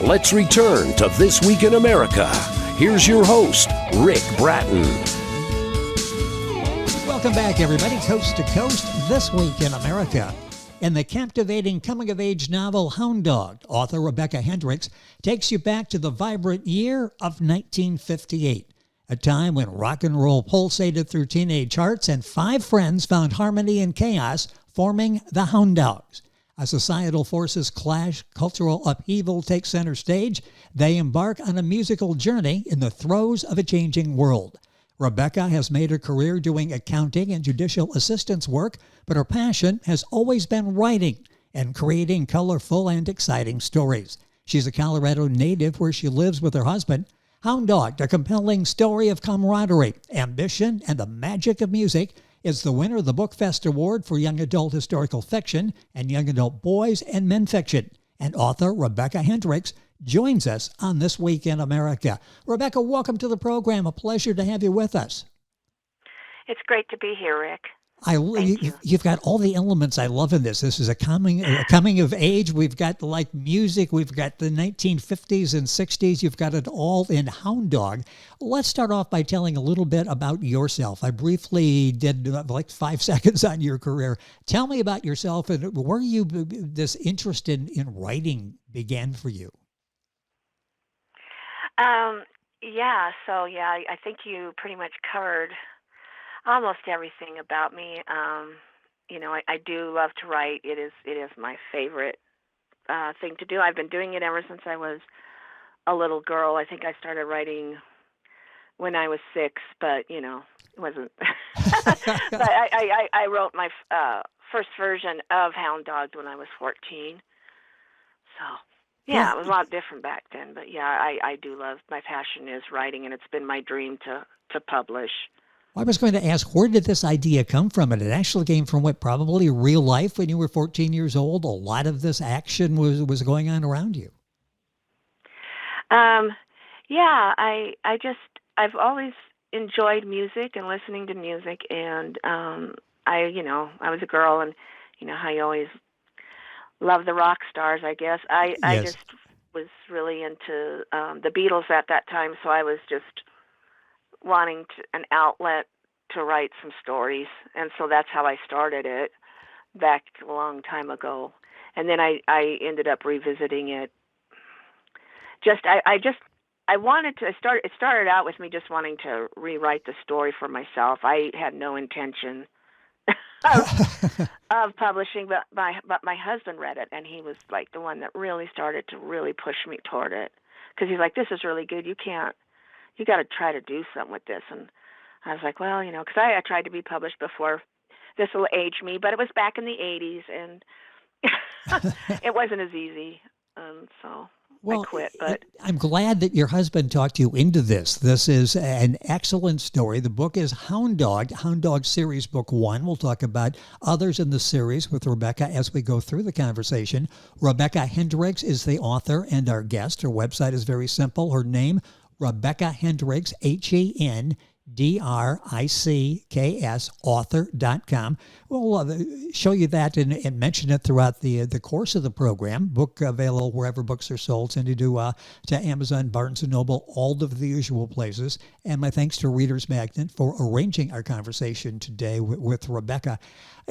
Let's return to This Week in America. Here's your host, Rick Bratton. Welcome back, everybody, coast to coast, This Week in America. In the captivating coming-of-age novel Hound Dog, author Rebecca Hendricks takes you back to the vibrant year of 1958, a time when rock and roll pulsated through teenage hearts and five friends found harmony in chaos, forming the Hound Dogs. As societal forces clash, cultural upheaval takes center stage, they embark on a musical journey in the throes of a changing world. Rebecca has made her career doing accounting and judicial assistance work, but her passion has always been writing and creating colorful and exciting stories. She's a Colorado native where she lives with her husband. Hound Dog, a compelling story of camaraderie, ambition, and the magic of music, is the winner of the BookFest Award for Young Adult Historical Fiction and Young Adult Boys and Men Fiction. And author Rebecca Hendricks joins us on This Week in America. Rebecca, welcome to the program. A pleasure to have you with us. It's great to be here, Rick. You've got all the elements I love in this. This is a coming of age. We've got like music. We've got the 1950s and 60s. You've got it all in Hound Dog. Let's start off by telling a little bit about yourself. I briefly did like 5 seconds on your career. Tell me about yourself and where this interest in writing began for you. I think you pretty much covered almost everything about me. I do love to write. It is my favorite thing to do. I've been doing it ever since I was a little girl. I think I started writing when I was 6, but it wasn't. But I wrote my first version of Hound Dogs when I was 14. So. Yeah, it was a lot different back then, but I do love, my passion is writing, and it's been my dream to publish. I was going to ask, where did this idea come from? And it actually came from probably real life when you were 14 years old? A lot of this action was going on around you. I've always enjoyed music and listening to music, and I was a girl, and how you always love the rock stars, I guess. I just was really into the Beatles at that time, so I was just wanting an outlet to write some stories, and so that's how I started it back a long time ago. And then I ended up revisiting it. I wanted to start. It started out with me just wanting to rewrite the story for myself. I had no intention of publishing, but my husband read it, and he was like the one that really started to really push me toward it, because he's like, "This is really good. You got to try to do something with this." And I was like, well, because I tried to be published before. This will age me, but it was back in the 80s, and it wasn't as easy, so I quit. But I'm glad that your husband talked you into this. This is an excellent story. The book is Hound Dog Series Book 1. We'll talk about others in the series with Rebecca as we go through the conversation. Rebecca Hendricks is the author and our guest. Her website is very simple. Her name, Rebecca Hendricks, HENDRICKS, author.com. We'll show you that and mention it throughout the course of the program. Book available wherever books are sold. Send you to Amazon, Barnes & Noble, all of the usual places. And my thanks to Reader's Magnet for arranging our conversation today with Rebecca.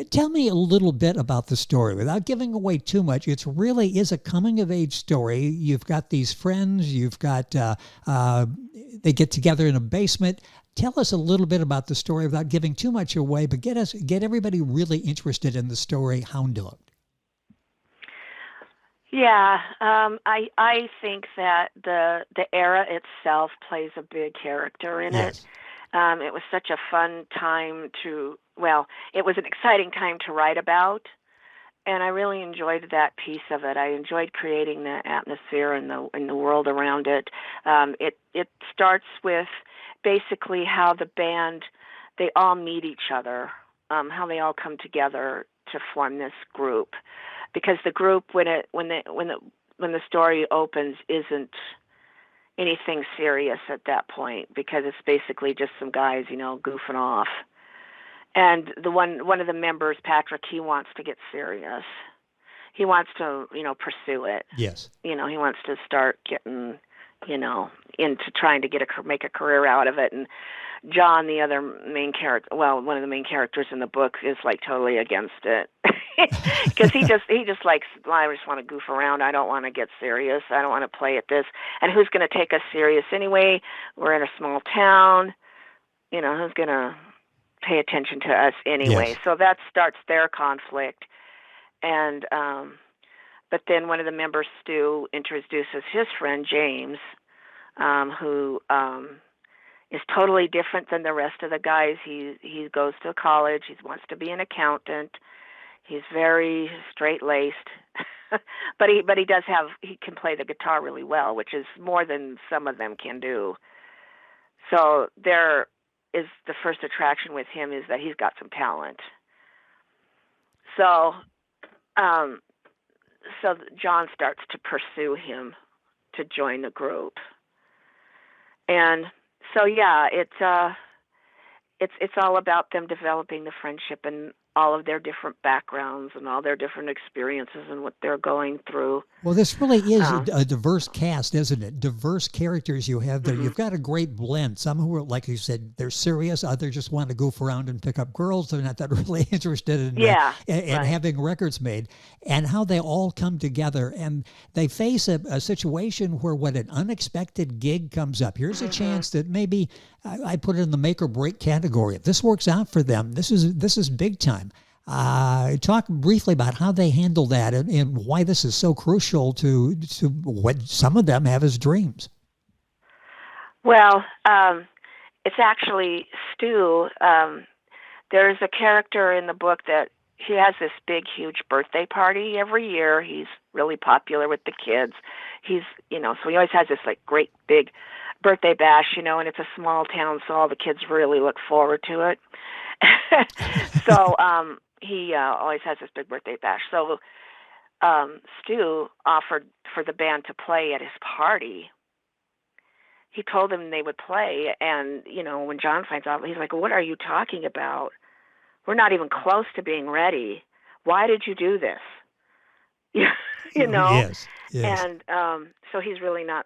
Tell me a little bit about the story. Without giving away too much, it really is a coming-of-age story. You've got these friends. You've got they get together in a basement. Tell us a little bit about the story without giving too much away, but get everybody really interested in the story Hound Dog. Yeah, I think that the era itself plays a big character in it. It was such a fun time it was an exciting time to write about, and I really enjoyed that piece of it. I enjoyed creating the atmosphere and the world around it. It starts with basically how the band, they all meet each other, how they all come together to form this group, because the group when the story opens isn't anything serious at that point, because it's basically just some guys goofing off, and one of the members, Patrick, he wants to get serious. he wants to, pursue it. Yes. He wants to start getting, into trying to make a career out of it. And John, the other main character, one of the main characters in the book, is like totally against it because he just likes. Well, I just want to goof around. I don't want to get serious. I don't want to play at this. And who's going to take us serious anyway? We're in a small town. Who's going to pay attention to us anyway? Yes. So that starts their conflict. And but then one of the members, Stu, introduces his friend James, who is totally different than the rest of the guys. He goes to college. He wants to be an accountant. He's very straight-laced, but he can play the guitar really well, which is more than some of them can do. So there is the first attraction with him is that he's got some talent. So John starts to pursue him to join the group. And so it's all about them developing the friendship and all of their different backgrounds and all their different experiences and what they're going through. Well, this really is a diverse cast, isn't it? Diverse characters you have there. Mm-hmm. You've got a great blend. Some who are, like you said, they're serious. Others just want to goof around and pick up girls. They're not that really interested in having records made. And how they all come together. And they face a situation where when an unexpected gig comes up, here's a chance that maybe I put it in the make or break category. If this works out for them, this is big time. Talk briefly about how they handle that and why this is so crucial to what some of them have as dreams. Well, it's actually Stu. There's a character in the book that he has this big, huge birthday party every year. He's really popular with the kids. He's, so he always has this like great big birthday bash, and it's a small town, so all the kids really look forward to it. So, he always has this big birthday bash. So Stu offered for the band to play at his party. He told them they would play, and, when John finds out, he's like, what are you talking about? We're not even close to being ready. Why did you do this? Yes. And so he's really not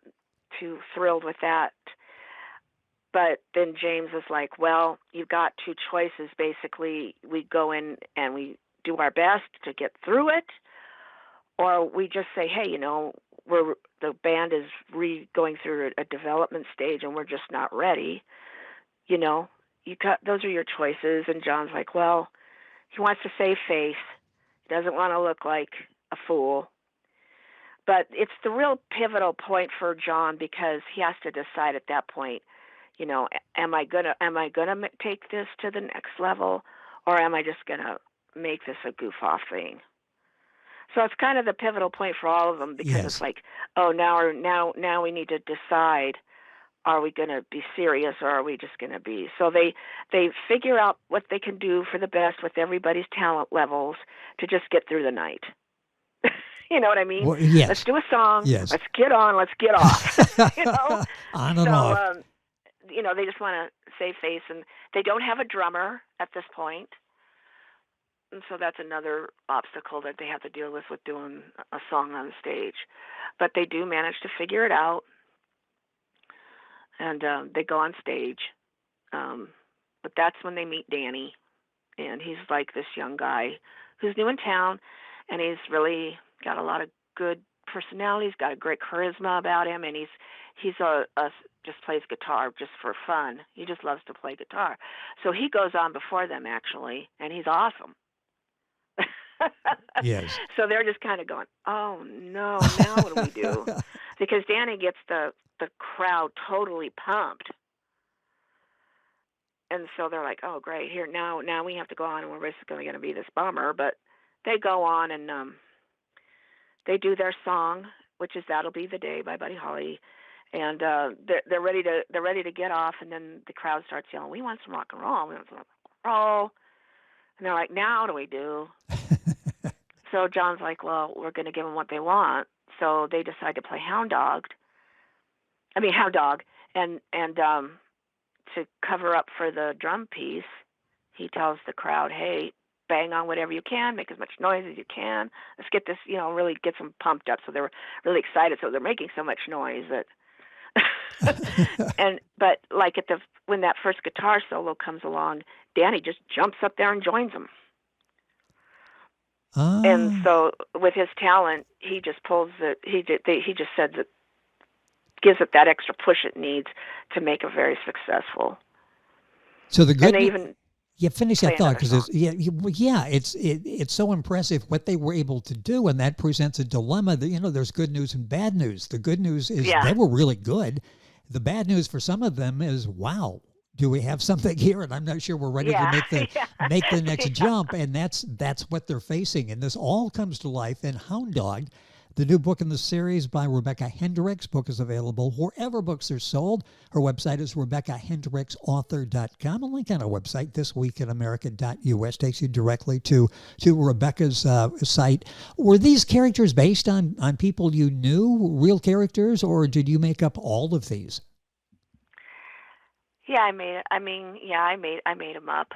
too thrilled with that. But then James is like, well, you've got two choices. Basically, we go in and we do our best to get through it, or we just say, hey, the band is going through a development stage and we're just not ready. Those are your choices. And John's like, well, he wants to save face. He doesn't want to look like a fool. But it's the real pivotal point for John because he has to decide at that point, am I gonna take this to the next level, or am I just gonna make this a goof off thing? So it's kind of the pivotal point for all of them because it's like, oh, now we need to decide: are we gonna be serious, or are we just gonna be? So they figure out what they can do for the best with everybody's talent levels to just get through the night. You know what I mean? Well, yes. Let's do a song. Yes. Let's get on. Let's get off. On and off. They just want to save face, and they don't have a drummer at this point. And so that's another obstacle that they have to deal with doing a song on stage. But they do manage to figure it out, and they go on stage. But that's when they meet Danny, and he's like this young guy who's new in town, and he's really got a lot of good personality. He's got a great charisma about him, and he's just plays guitar just for fun. He just loves to play guitar. So he goes on before them, actually, and he's awesome. Yes. So they're just kind of going, oh, no, now what do we do? Because Danny gets the crowd totally pumped. And so they're like, oh, great, here, now we have to go on, and we're basically going to be this bummer. But they go on, and they do their song, which is That'll Be the Day by Buddy Holly. And they're ready to get off, and then the crowd starts yelling, we want some rock and roll, we want some rock and roll. And they're like, now what do we do? So John's like, well, we're going to give them what they want. So they decide to play Hound Dog. And to cover up for the drum piece, he tells the crowd, hey, bang on whatever you can, make as much noise as you can. Let's get this, really get them pumped up. So they were really excited. So they're making so much noise that, but like when that first guitar solo comes along, Danny just jumps up there and joins them. And so with his talent, he just pulls it. He just said that gives it that extra push it needs to make it very successful. So the good. And they even finish that thought, because it's so impressive what they were able to do, and that presents a dilemma that there's good news and bad news. The good news is they were really good. The bad news for some of them is, wow, do we have something here? And I'm not sure we're ready to make the next jump. And that's what they're facing. And this all comes to life in Hound Dog, the new book in the series by Rebecca Hendricks. Book is available wherever books are sold. Her website is RebeccaHendricksAuthor.com. A link on our website, thisweekinamerica.us, takes you directly to Rebecca's site. Were these characters based on people you knew, real characters, or did you make up all of these? Yeah, I made them up.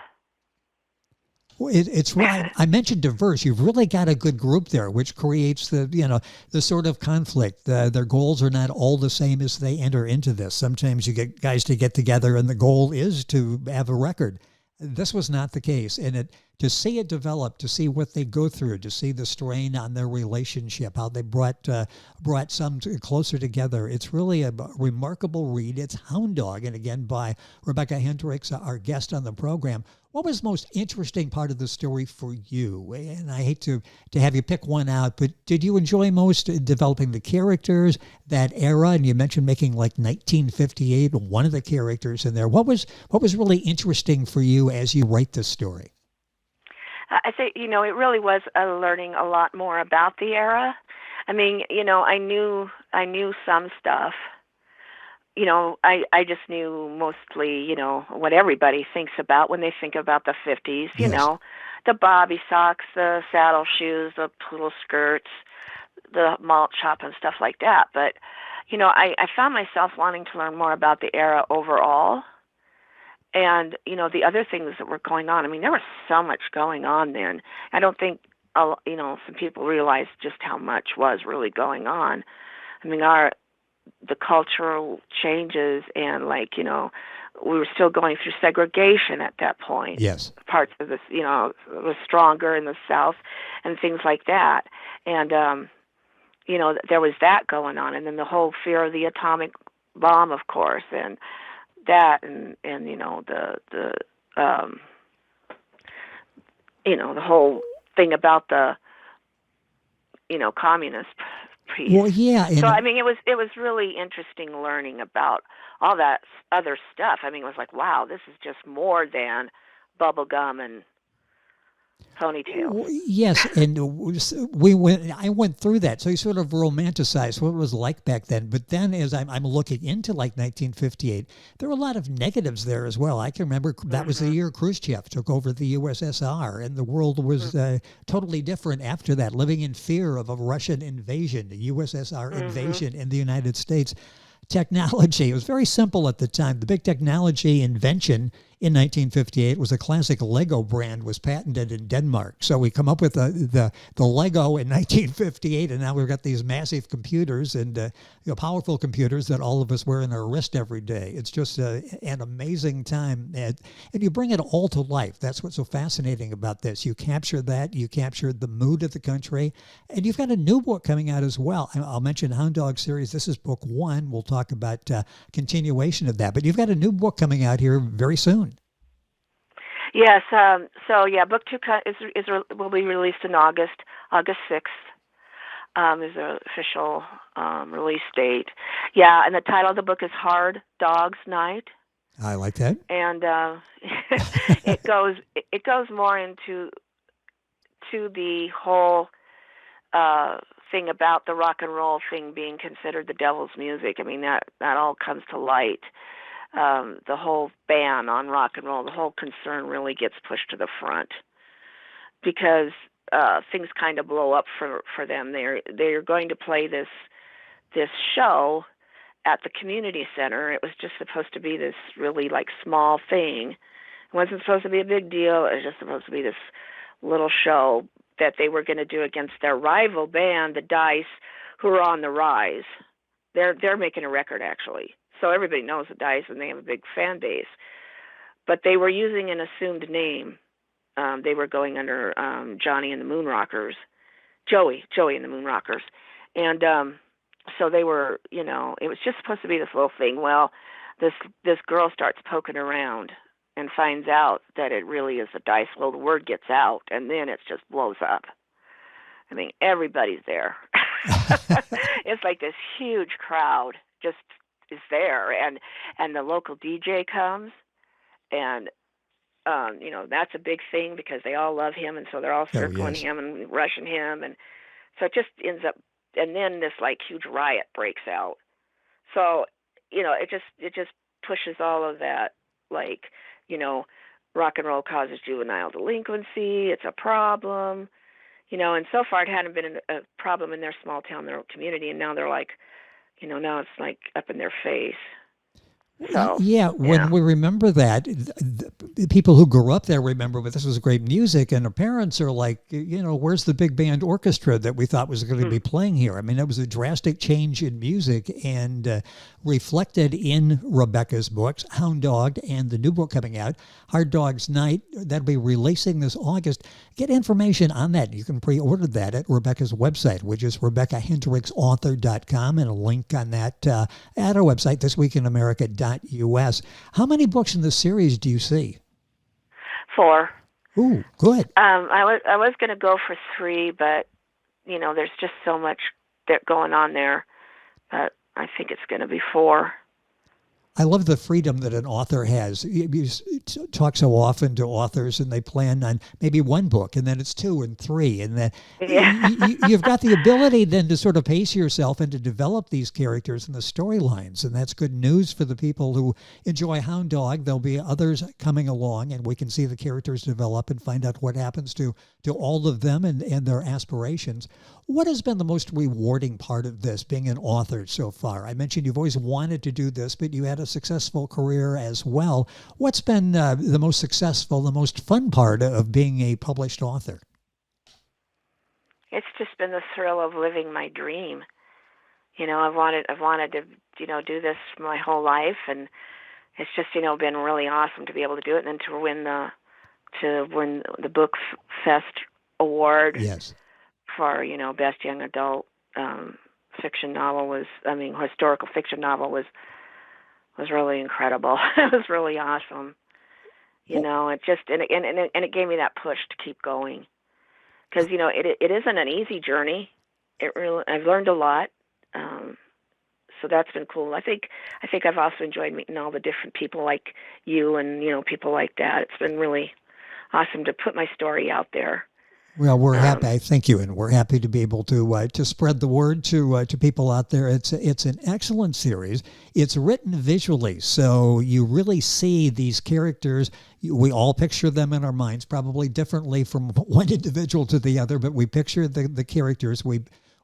Well, it's right. I mentioned diverse. You've really got a good group there, which creates the sort of conflict. Their goals are not all the same as they enter into this. Sometimes you get guys to get together, and the goal is to have a record. This was not the case, and to see it develop, to see what they go through, to see the strain on their relationship, how they brought some closer together. It's really a remarkable read. It's Hound Dog, and again by Rebecca Hendricks, our guest on the program. What was the most interesting part of the story for you? And I hate to have you pick one out, but did you enjoy most developing the characters, that era? And you mentioned making like 1958, one of the characters in there. What was really interesting for you as you write this story? I think, it really was learning a lot more about the era. I mean, I knew some stuff. I just knew mostly, what everybody thinks about when they think about the 50s, the bobby socks, the saddle shoes, the poodle skirts, the malt shop and stuff like that. But, I found myself wanting to learn more about the era overall. And, the other things that were going on. I mean, there was so much going on then. I don't think, some people realized just how much was really going on. I mean, the cultural changes and we were still going through segregation at that point. Yes. Parts of this, was stronger in the South and things like that. And, there was that going on. And then the whole fear of the atomic bomb, of course, and that and the whole thing about the, communist piece. Well, yeah. So I mean, it was really interesting learning about all that other stuff. I mean, it was like, wow, this is just more than bubble gum and ponytails. Yes, and I went through that, so you sort of romanticized what it was like back then. But then, as I'm looking into 1958, there were a lot of negatives there as well. I can remember that was the year Khrushchev took over the USSR, and the world was totally different after that, living in fear of a Russian invasion, the USSR invasion in the United States. Technology, it was very simple at the time. The big technology invention in 1958 was a classic Lego brand was patented in Denmark. So we come up with the Lego in 1958, and now we've got these massive computers and powerful computers that all of us wear in our wrist every day. It's just an amazing time, and you bring it all to life. That's what's so fascinating about this. You capture that, you capture the mood of the country, and you've got a new book coming out as well. I'll mention Hound Dog series. This is book 1. We'll talk about continuation of that, but you've got a new book coming out here very soon. Yes. Book 2 will be released in August 6th. Is the official release date. Yeah, and the title of the book is Hound Dogs Night. I like that. And it goes more into the whole thing about the rock and roll thing being considered the devil's music. I mean, that all comes to light. The whole ban on rock and roll, the whole concern really gets pushed to the front because things kind of blow up for them. They're going to play this show at the community center. It was just supposed to be this really small thing. It wasn't supposed to be a big deal. It was just supposed to be this little show that they were going to do against their rival band, the Dice, who are on the rise. They're making a record, actually. So everybody knows the Dice, and they have a big fan base. But they were using an assumed name. They were going under Johnny and the Moonrockers, Joey and the Moonrockers. And so they were, it was just supposed to be this little thing. Well, this girl starts poking around and finds out that it really is the Dice. Well, the word gets out, and then it just blows up. I mean, everybody's there. It's like this huge crowd just is there, and the local DJ comes, and that's a big thing because they all love him, and so they're all circling him and rushing him, and so it just ends up, and then this like huge riot breaks out. So it just pushes all of that, like, rock and roll causes juvenile delinquency. It's a problem, and so far it hadn't been a problem in their small town, their community, and now they're like, now it's like up in their face. So, when we remember that, the people who grew up there remember, but this was great music, and our parents are like, where's the big band orchestra that we thought was going to be playing here? I mean, it was a drastic change in music, and reflected in Rebecca's books, Hound Dog, and the new book coming out, Hard Dog's Night, that'll be releasing this August. Get information on that. You can pre-order that at Rebecca's website, which is RebeccaHendricksAuthor.com, and a link on that at our website, thisweekinamerica.us. How many books in the series do you see? 4. Ooh, good. I was going to go for 3, but there's just so much going on there. But I think it's going to be 4. I love the freedom that an author has. You talk so often to authors, and they plan on maybe one book, and then it's 2 and 3, and then you've got the ability then to sort of pace yourself and to develop these characters and the storylines, and that's good news for the people who enjoy Hound Dog. There'll be others coming along, and we can see the characters develop and find out what happens to all of them and their aspirations. What has been the most rewarding part of this, being an author so far? I mentioned you've always wanted to do this, but you had a successful career as well. What's been the most successful, the most fun part of being a published author? It's just been the thrill of living my dream. I've wanted to, do this my whole life, and it's just, been really awesome to be able to do it, and then to win the Book Fest award. Yes. For best young adult fiction novel historical fiction novel was really incredible. It was really awesome. It just and it gave me that push to keep going, because it isn't an easy journey. I've learned a lot, so that's been cool. I think I've also enjoyed meeting all the different people like you and people like that. It's been really awesome to put my story out there. Well, we're happy. Thank you, and we're happy to be able to spread the word to people out there. It's an excellent series. It's written visually, so you really see these characters. We all picture them in our minds, probably differently from one individual to the other, but we picture the characters.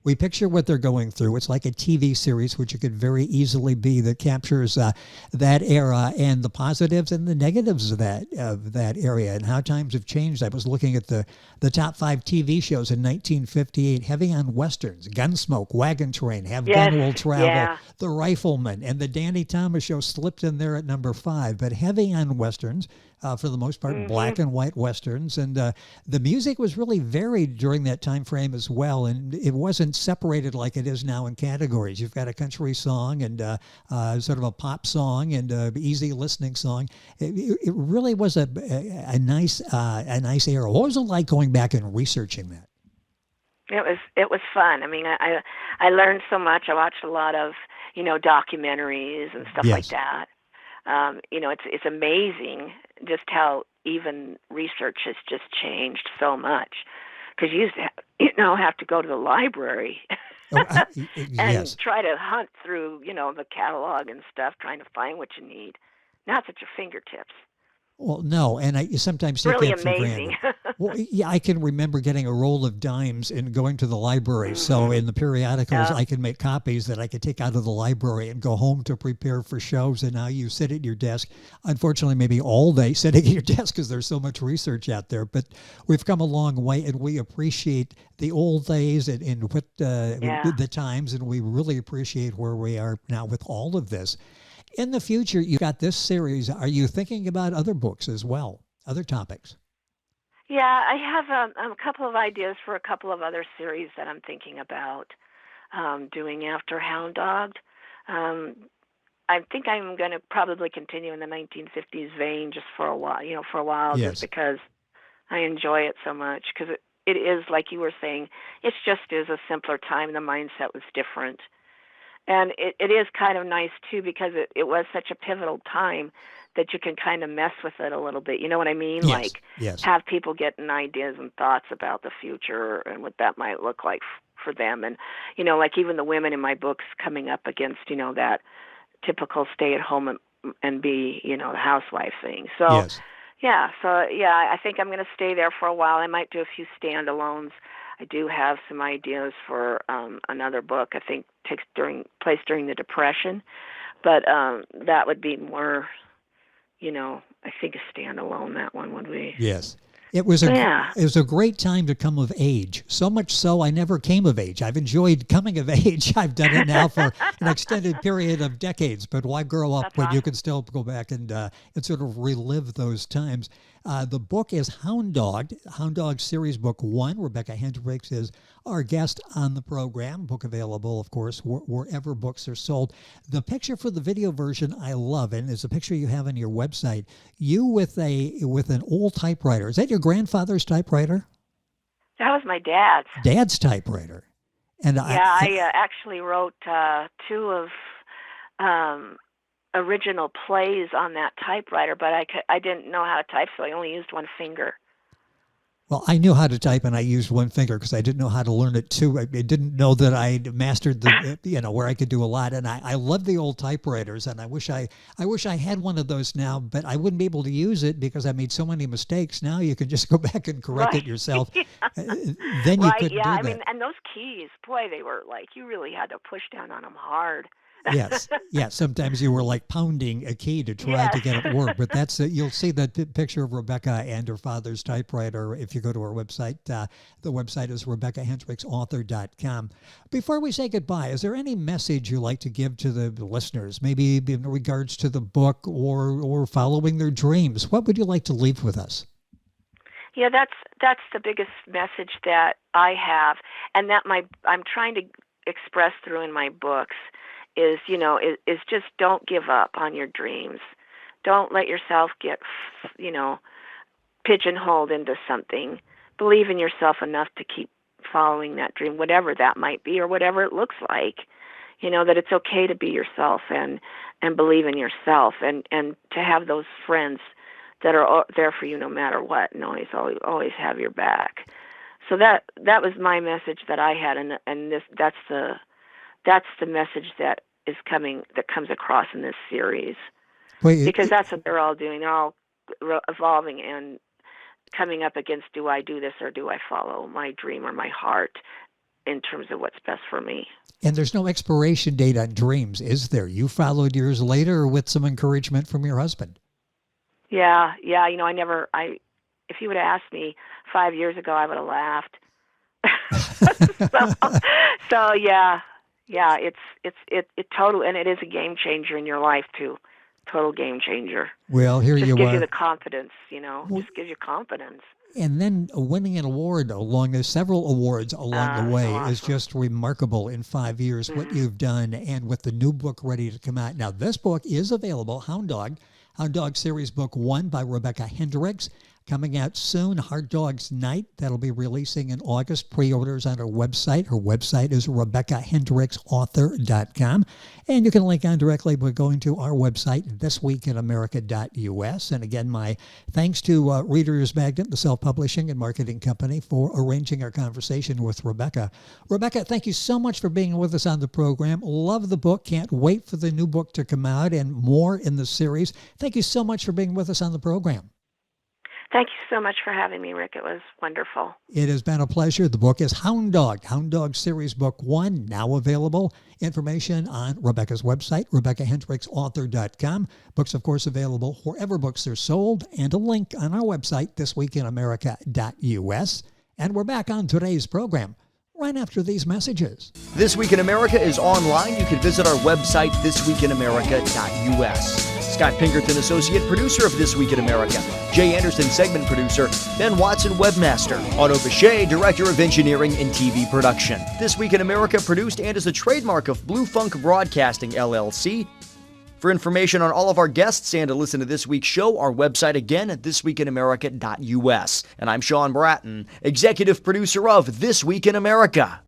We picture what they're going through. It's like a TV series, which it could very easily be, that captures that era and the positives and the negatives of that area and how times have changed. I was looking at the top 5 TV shows in 1958, heavy on westerns, Gunsmoke, Wagon Train, Have Gun Will Travel, The Rifleman, and the Danny Thomas Show slipped in there at number 5, but heavy on westerns. For the most part, black and white westerns, and the music was really varied during that time frame as well, and it wasn't separated like it is now in categories. You've got a country song and sort of a pop song and an easy listening song. It really was a nice era. What was it like going back and researching that? It was fun. I mean, I learned so much. I watched a lot of documentaries and stuff like that. It's amazing just how even research has just changed so much, because you used to have to go to the library and try to hunt through the catalog and stuff, trying to find what you need. Now it's at your fingertips. Well, no, and I sometimes take Really that for amazing. granted. Well, yeah, I can remember getting a roll of dimes and going to the library. So in the periodicals, I can make copies that I could take out of the library and go home to prepare for shows. And now you sit at your desk, unfortunately, maybe all day sitting at your desk because there's so much research out there. But we've come a long way, and we appreciate the old days and what the times, and we really appreciate where we are now with all of this. In the future, you got this series. Are you thinking about other books as well, other topics? Yeah, I have a couple of ideas for a couple of other series that I'm thinking about doing after Hound Dog. I think I'm going to probably continue in the 1950s vein just for a while, Yes. just because I enjoy it so much. Because it is, like you were saying, it just is a simpler time. The mindset was different. And it is kind of nice, too, because it was such a pivotal time that you can kind of mess with it a little bit. You know what I mean? Yes. Yes. Have people getting ideas and thoughts about the future and what that might look like for them. And, like even the women in my books coming up against, that typical stay-at-home and be, the housewife thing. So, Yes. I think I'm going to stay there for a while. I might do a few standalones. I do have some ideas for another book. I think takes place during the Depression, but that would be more, I think a standalone. That one would be. Yes. It was a great time to come of age. So much so I never came of age. I've enjoyed coming of age. I've done it now for an extended period of decades. But why grow up when you can still go back and sort of relive those times? The book is Hound Dog Series Book 1. Rebecca Hendricks is our guest on the program. Book available, of course, wherever books are sold. The picture for the video version I love, and it's a picture you have on your website. You with an old typewriter. Is that your grandfather's typewriter? That was my dad's. Dad's typewriter. And I actually wrote two of original plays on that typewriter, but I didn't know how to type, so I only used one finger. Well, I knew how to type, and I used one finger because I didn't know how to learn it too. I didn't know that I mastered where I could do a lot. And I love the old typewriters, and I wish I had one of those now, but I wouldn't be able to use it because I made so many mistakes. Now you can just go back and correct it yourself. Then you could do that. I mean, and those keys, boy, they were like, you really had to push down on them hard. Yes. Sometimes you were like pounding a key to try to get it to work. But that's you'll see the picture of Rebecca and her father's typewriter if you go to our website. The website is RebeccaHendricksAuthor.com. Before we say goodbye, is there any message you'd like to give to the listeners, maybe in regards to the book or following their dreams? What would you like to leave with us? Yeah, that's the biggest message that I have, and that I'm trying to express through in my books. Is just don't give up on your dreams. Don't let yourself get, pigeonholed into something. Believe in yourself enough to keep following that dream, whatever that might be or whatever it looks like. That it's okay to be yourself and believe in yourself and to have those friends that are there for you no matter what and always have your back. So that was my message that I had, and that's the message that comes across in this series. Because that's what they're all doing. They're all evolving and coming up against, do I do this or do I follow my dream or my heart in terms of what's best for me? And there's no expiration date on dreams, is there? You followed yours later with some encouragement from your husband. Yeah. If you would have asked me 5 years ago, I would have laughed. so yeah. Yeah, it's total, and it is a game changer in your life too. Total game changer. Well, here you are. Just gives you the confidence, just gives you confidence. And then winning an award several awards along the way awesome. is just remarkable in 5 years, what you've done, and with the new book ready to come out. Now, this book is available, Hound Dog Series Book 1 by Rebecca Hendricks. coming out soon. Hound Dogs Night, that'll be releasing in August. Pre-orders on her website. Her website is RebeccaHendricksAuthor.com. And you can link on directly by going to our website, thisweekinamerica.us. And again, my thanks to Reader's Magnet, the self-publishing and marketing company, for arranging our conversation with Rebecca. Rebecca, thank you so much for being with us on the program. Love the book. Can't wait for the new book to come out and more in the series. Thank you so much for being with us on the program. Thank you so much for having me, Rick. It was wonderful. It has been a pleasure. The book is Hound Dog Series Book 1, now available. Information on Rebecca's website, RebeccaHendricksAuthor.com. Books, of course, available wherever books are sold, and a link on our website, thisweekinamerica.us. And we're back on today's program right after these messages. This Week in America is online. You can visit our website, thisweekinamerica.us. Scott Pinkerton, associate producer of This Week in America. Jay Anderson, segment producer. Ben Watson, webmaster. Otto Bechet, director of engineering and TV production. This Week in America produced and is a trademark of Blue Funk Broadcasting, LLC. For information on all of our guests and to listen to this week's show, our website again at thisweekinamerica.us. And I'm Sean Bratton, executive producer of This Week in America.